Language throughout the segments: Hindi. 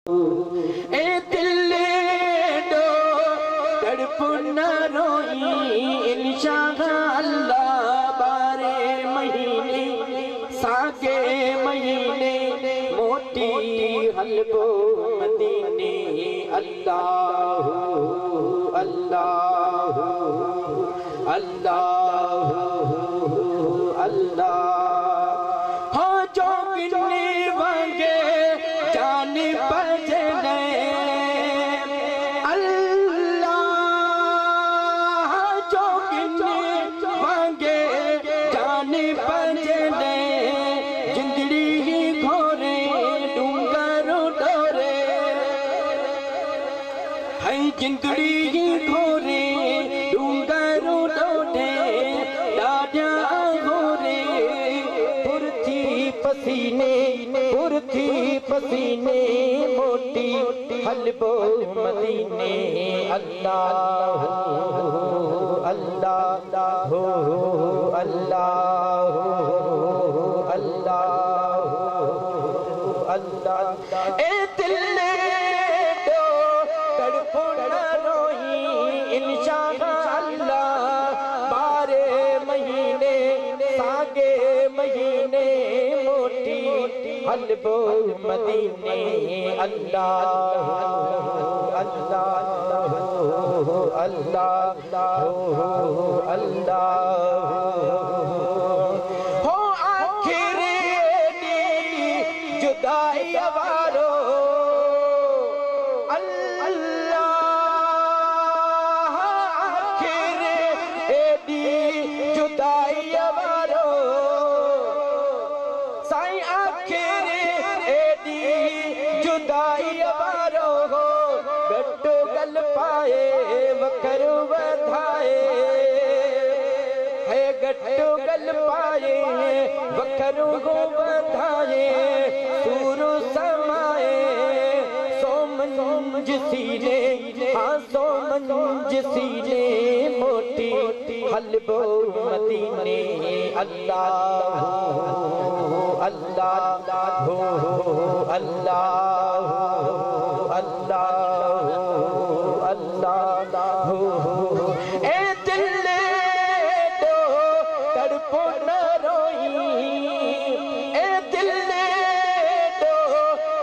ए दिल दो तड़प न रोई इंशाअल्लाह अल्लाह बारे महीने सागे महीने मोटी हलबो मदीने अल्लाह अल्लाह अल्लाह अल्लाह हो जो गिनने वांगे जान बजने अल्लाह जो गिनने वांगे जान बजने जिंदड़ी ही घोरे डूंगर डोरे है जिंदड़ी ही घोरे डूंगर डोरे दादा घोरे पुरथी पसीने मोटी हलबो मदीने अल्लाह अल्लाह हो अल्लाह अल्लाह अल्लाह ए दिल दो तड़पो न रोई इंशाअल्लाह बारे महीने सागे महीने मोटी हलबो मदीने अल्लाह अल्लाह अल्लाह अल्लाह हो आखिर जुदाई वारो अल्लाह आखिर एडी जुदाई वारो साईं आखिर एडी जुदाई वारो हो गट्टो गल पाए वकर वधाए है गट्टो गल पाए वकर हो वधाए सूरु समाए सोमंज सीने हाँ सोमंज सीने मोटी हलबो मदीने अल्लाह अल्लाह हो अल्लाह अल्लाह अल्लाह हो ए दिल दो तड़पो न रोई ए दिल दो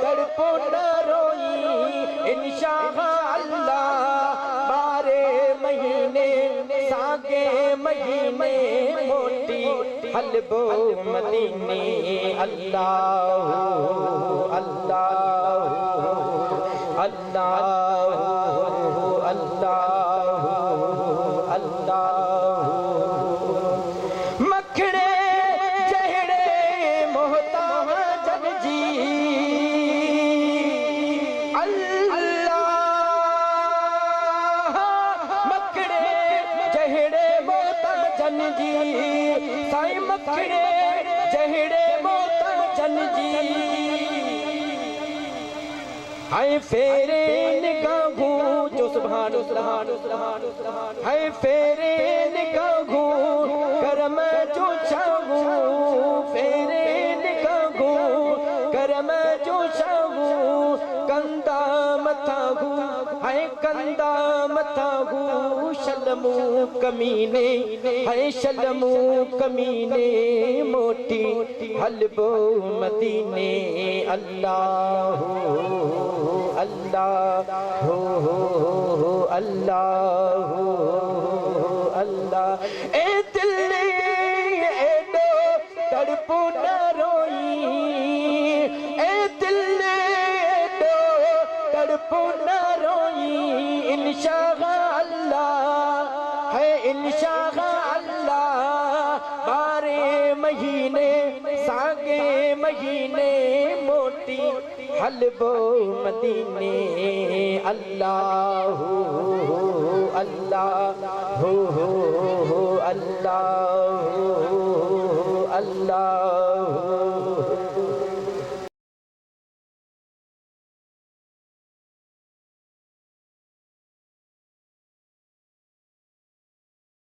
तड़पो न रोई इंशाअल्लाह बारे महीने सागे महीने मोटी हलबो मदीने अल्लाह अल्लाह अल्लाह अल्लाह अल्लाह मखड़े जहड़े मोहताज जी अल्लाह मखड़े जहड़े मोहताज जी साईं मखड़े जहड़े मोहताज जी हाय फेरे निगाहूं जो सुभान सुभान हाय फेरे निगाहूं करम जो चाहूं फेरे निगाहूं करम जो चाहूं कंदा मथाहूं हाय कंदा मथाहूं शलमू कमीने हाय शलमू कमीने मोटी हलबो मदीने अल्लाह अल्लाह हो अल्लाह अल्लाह ए दिल एडो तड़पो न रोई ए दिल एडो तड़पो न रोई इंशाअल्लाह है इंशाअल्लाह बारे महीने सागे महीने मोटी हलबो मदीने अल्लाह अल्लाह हो अल्लाह अल्लाह